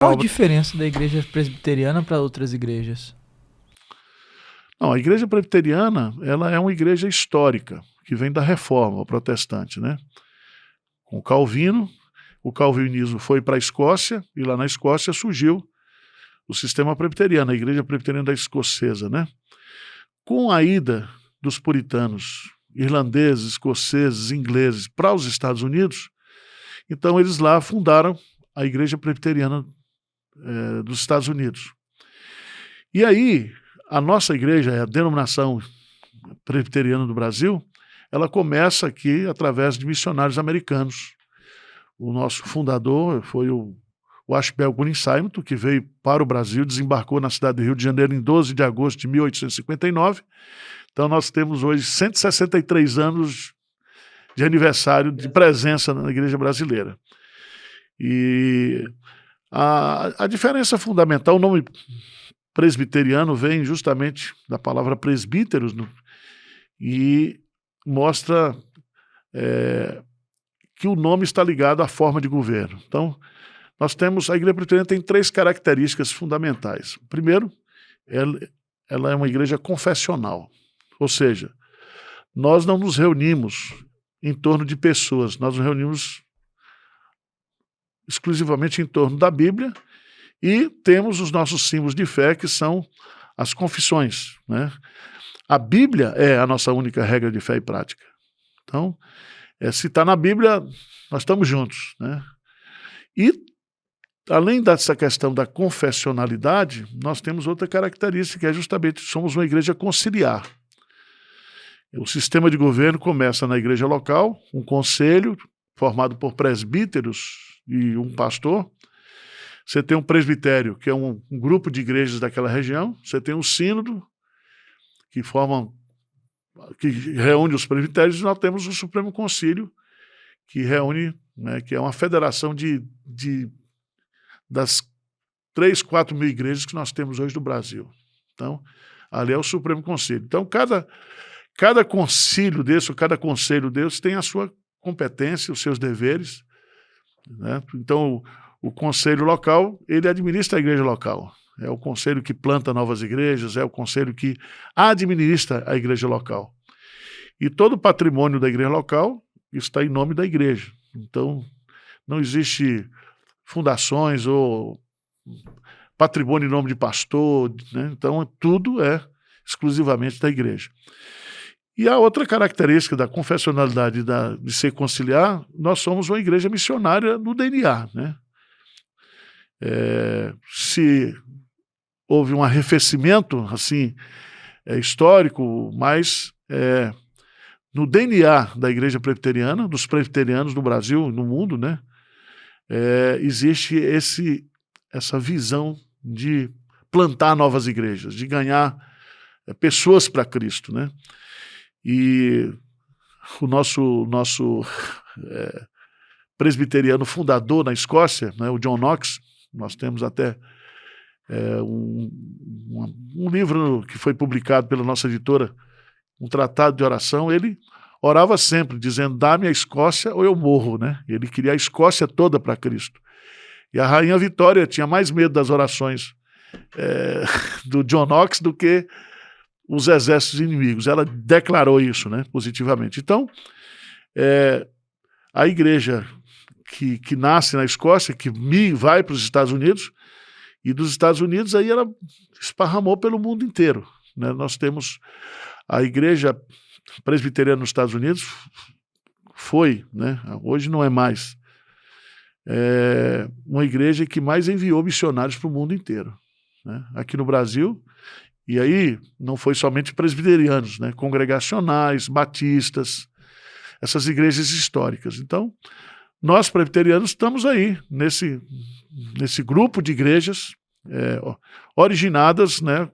Qual a diferença da igreja presbiteriana para outras igrejas? Não, a igreja presbiteriana, ela é uma igreja histórica, que vem da reforma protestante, né? Com Calvino, o calvinismo foi para a Escócia, e lá na Escócia surgiu o sistema presbiteriano, a igreja presbiteriana da escocesa, né? Com a ida dos puritanos, irlandeses, escoceses, ingleses, para os Estados Unidos, então eles lá fundaram a igreja presbiteriana dos Estados Unidos. E aí, a nossa igreja, a denominação presbiteriana do Brasil, ela começa aqui através de missionários americanos. O nosso fundador foi o Ashbel Green Simon, que veio para o Brasil, desembarcou na cidade do Rio de Janeiro em 12 de agosto de 1859. Então nós temos hoje 163 anos de aniversário de presença na igreja brasileira. E a diferença fundamental, o nome presbiteriano vem justamente da palavra presbíteros, e mostra que o nome está ligado à forma de governo. Então, a igreja presbiteriana tem 3 características fundamentais. Primeiro, ela é uma igreja confessional, ou seja, nós não nos reunimos em torno de pessoas, nós nos reunimos exclusivamente em torno da Bíblia e temos os nossos símbolos de fé, que são as confissões, né? A Bíblia é a nossa única regra de fé e prática. Então, se está na Bíblia, nós estamos juntos, né? E, além dessa questão da confessionalidade, nós temos outra característica, que é justamente, somos uma igreja conciliar. O sistema de governo começa na igreja local, um conselho formado por presbíteros e um pastor. Você tem um presbitério, que é um grupo de igrejas daquela região. Você tem um sínodo, que reúne os presbitérios, e nós temos o Supremo Concílio, que reúne, né, que é uma federação das 3, 4 mil igrejas que nós temos hoje no Brasil. Então, ali é o Supremo Concílio. Então, cada concílio desse, ou cada conselho desse, tem a sua competência, os seus deveres, né? Então, o conselho local, ele administra a igreja local. É o conselho que planta novas igrejas, é o conselho que administra a igreja local. E todo o patrimônio da igreja local está em nome da igreja. Então, não existe fundações ou patrimônio em nome de pastor, né? Então, tudo é exclusivamente da igreja. E a outra característica da confessionalidade de ser conciliar, nós somos uma igreja missionária no DNA, né? Se houve um arrefecimento assim, histórico, mas no DNA da igreja presbiteriana, dos presbiterianos no Brasil e no mundo, né, existe essa visão de plantar novas igrejas, de ganhar pessoas para Cristo, né? E o nosso presbiteriano fundador na Escócia, né, o John Knox, nós temos até um livro que foi publicado pela nossa editora, um tratado de oração. Ele orava sempre, dizendo: dá-me a Escócia ou eu morro, né? Ele queria a Escócia toda para Cristo. E a Rainha Vitória tinha mais medo das orações do John Knox do que os exércitos inimigos. Ela declarou isso, né, positivamente. Então, a igreja que nasce na Escócia, que vai para os Estados Unidos, e dos Estados Unidos aí ela esparramou pelo mundo inteiro, né? Nós temos a igreja presbiteriana nos Estados Unidos, né? Hoje não é mais, uma igreja que mais enviou missionários para o mundo inteiro, né? Aqui no Brasil, e aí não foi somente presbiterianos, né? Congregacionais, batistas, essas igrejas históricas. Então, nós presbiterianos estamos aí, nesse grupo de igrejas originadas, né,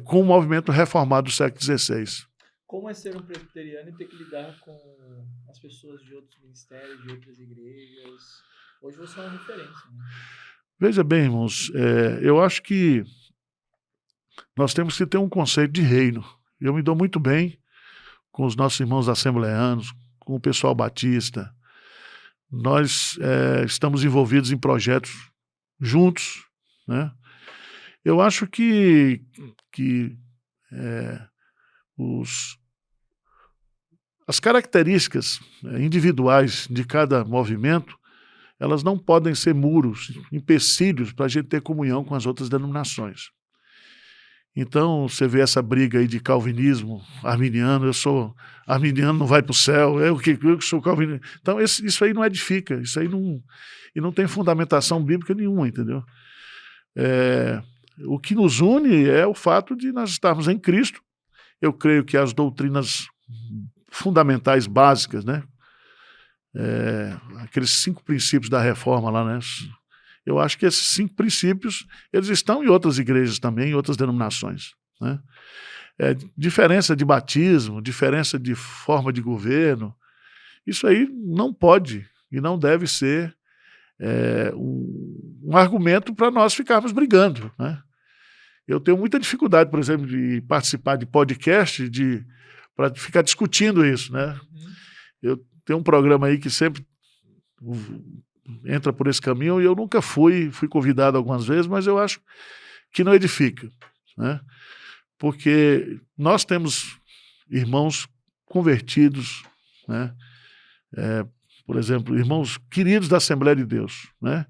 com o movimento reformado do século XVI. Como é ser um presbiteriano e ter que lidar com as pessoas de outros ministérios, de outras igrejas? Hoje você é uma referência, né? Veja bem, irmãos, eu acho que nós temos que ter um conceito de reino. Eu me dou muito bem com os nossos irmãos assembleanos, com o pessoal batista. Nós estamos envolvidos em projetos juntos, né? Eu acho que as características individuais de cada movimento, elas não podem ser muros, empecilhos para a gente ter comunhão com as outras denominações. Então, você vê essa briga aí de calvinismo, arminiano, eu sou arminiano, não vai para o céu, eu que sou calvinista. Então, isso aí não edifica, isso aí não tem fundamentação bíblica nenhuma, entendeu? O que nos une é o fato de nós estarmos em Cristo. Eu creio que as doutrinas fundamentais, básicas, né? Aqueles 5 princípios da reforma lá, né? Eu acho que esses 5 princípios, eles estão em outras igrejas também, em outras denominações, né? Diferença de batismo, diferença de forma de governo, isso aí não pode e não deve ser um argumento para nós ficarmos brigando, né? Eu tenho muita dificuldade, por exemplo, de participar de podcast, para ficar discutindo isso, né? Eu tenho um programa aí que sempre entra por esse caminho e eu nunca fui convidado algumas vezes, mas eu acho que não edifica, né? Porque nós temos irmãos convertidos, né? Por exemplo, irmãos queridos da Assembleia de Deus, né?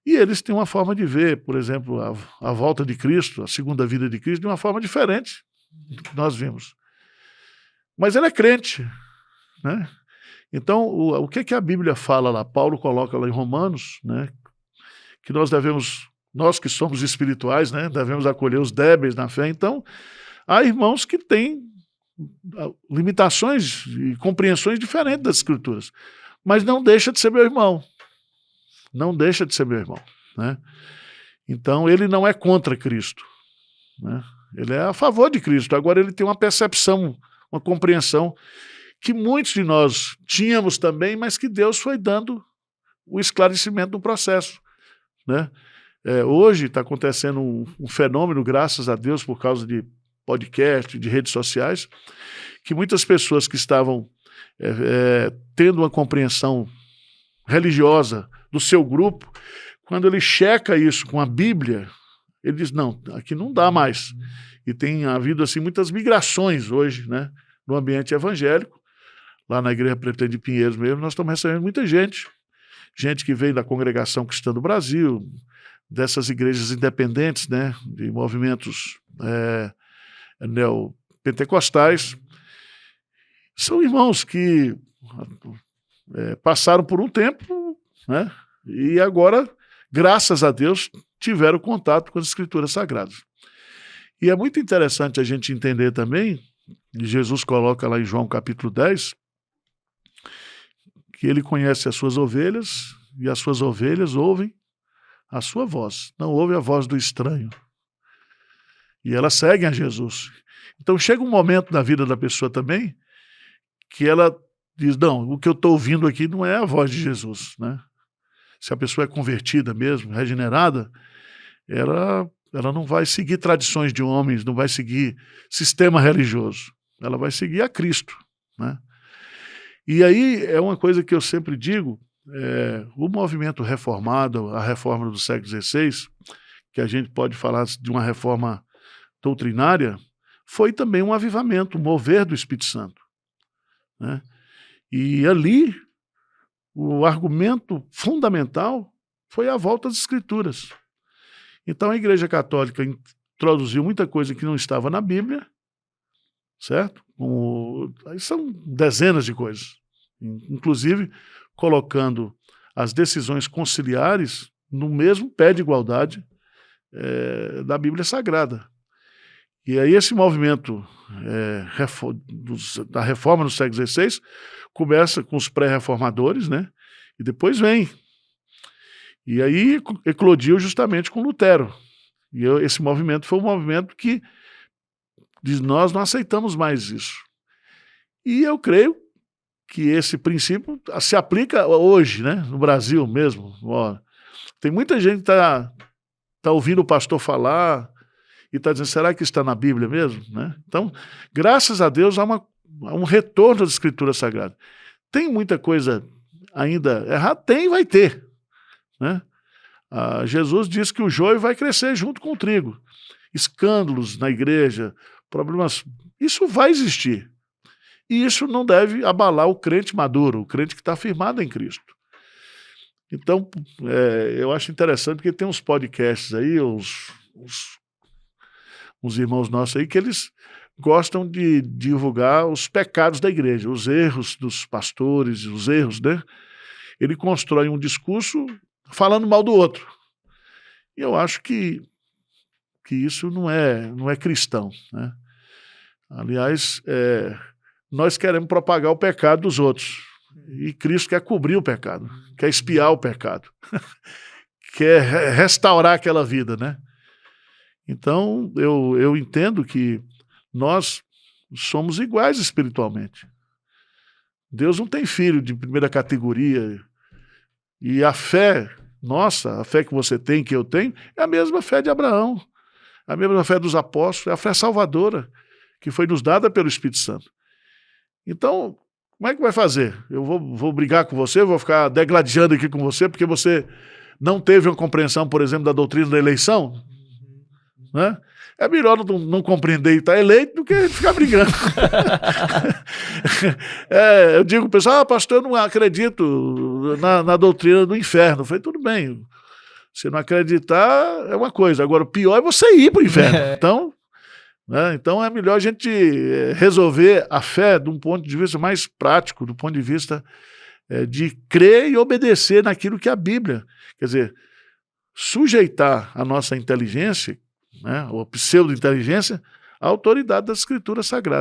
E eles têm uma forma de ver, por exemplo, a volta de Cristo, a segunda vida de Cristo, de uma forma diferente do que nós vimos. Mas ele é crente, né? Então, o que a Bíblia fala lá? Paulo coloca lá em Romanos, né? Que nós que somos espirituais, né? Devemos acolher os débeis na fé. Então, há irmãos que têm limitações e compreensões diferentes das Escrituras, mas não deixa de ser meu irmão. Não deixa de ser meu irmão, né? Então, ele não é contra Cristo, né? Ele é a favor de Cristo. Agora, ele tem uma percepção, uma compreensão que muitos de nós tínhamos também, mas que Deus foi dando o esclarecimento do processo, né? Hoje está acontecendo um fenômeno, graças a Deus, por causa de podcast, de redes sociais, que muitas pessoas que estavam tendo uma compreensão religiosa do seu grupo, quando ele checa isso com a Bíblia, ele diz, não, aqui não dá mais. E tem havido assim, muitas migrações hoje, né, no ambiente evangélico. Lá na Igreja Presbiteriana de Pinheiros mesmo, nós estamos recebendo muita gente que veio da Congregação Cristã do Brasil, dessas igrejas independentes, né, de movimentos neopentecostais. São irmãos que passaram por um tempo, né, e agora, graças a Deus, tiveram contato com as Escrituras Sagradas. E é muito interessante a gente entender também, e Jesus coloca lá em João capítulo 10, que ele conhece as suas ovelhas e as suas ovelhas ouvem a sua voz, não ouvem a voz do estranho. E elas seguem a Jesus. Então chega um momento na vida da pessoa também que ela diz, não, o que eu estou ouvindo aqui não é a voz de Jesus, né? Se a pessoa é convertida mesmo, regenerada, ela não vai seguir tradições de homens, não vai seguir sistema religioso, ela vai seguir a Cristo, né? E aí é uma coisa que eu sempre digo, o movimento reformado, a reforma do século XVI, que a gente pode falar de uma reforma doutrinária, foi também um avivamento, um mover do Espírito Santo, né? E ali, o argumento fundamental foi a volta às Escrituras. Então a Igreja Católica introduziu muita coisa que não estava na Bíblia, certo? Aí são dezenas de coisas, inclusive colocando as decisões conciliares no mesmo pé de igualdade da Bíblia Sagrada. E aí esse movimento da reforma no século XVI começa com os pré-reformadores, né? E depois vem. E aí eclodiu justamente com Lutero. E esse movimento foi um movimento que diz, nós não aceitamos mais isso. E eu creio que esse princípio se aplica hoje, né, no Brasil mesmo. Ó, tem muita gente que tá ouvindo o pastor falar e está dizendo, será que está na Bíblia mesmo? Né? Então, graças a Deus, há um retorno das Escrituras Sagradas. Tem muita coisa ainda errada? Tem e vai ter, né? Jesus disse que o joio vai crescer junto com o trigo. Escândalos na igreja, problemas, isso vai existir. E isso não deve abalar o crente maduro, o crente que está firmado em Cristo. Então, eu acho interessante porque tem uns podcasts aí, uns irmãos nossos aí, que eles gostam de divulgar os pecados da igreja, os erros dos pastores, os erros, né? Ele constrói um discurso falando mal do outro. E eu acho que isso não é cristão, né? Aliás, nós queremos propagar o pecado dos outros. E Cristo quer cobrir o pecado, quer expiar o pecado, quer restaurar aquela vida, né? Então, eu entendo que nós somos iguais espiritualmente. Deus não tem filho de primeira categoria. E a fé nossa, a fé que você tem, que eu tenho, é a mesma fé de Abraão, a mesma fé dos apóstolos, é a fé salvadora, que foi nos dada pelo Espírito Santo. Então, como é que vai fazer? Eu vou brigar com você, vou ficar degladiando aqui com você, porque você não teve uma compreensão, por exemplo, da doutrina da eleição? Né? É melhor não compreender e estar eleito do que ficar brigando. Eu digo para o pessoal, pastor, eu não acredito na doutrina do inferno. Eu falei, tudo bem, se não acreditar é uma coisa, agora o pior é você ir para o inferno. Então é melhor a gente resolver a fé de um ponto de vista mais prático, do ponto de vista de crer e obedecer naquilo que a Bíblia, quer dizer, sujeitar a nossa inteligência, né, ou pseudo-inteligência, à autoridade das Escrituras Sagradas.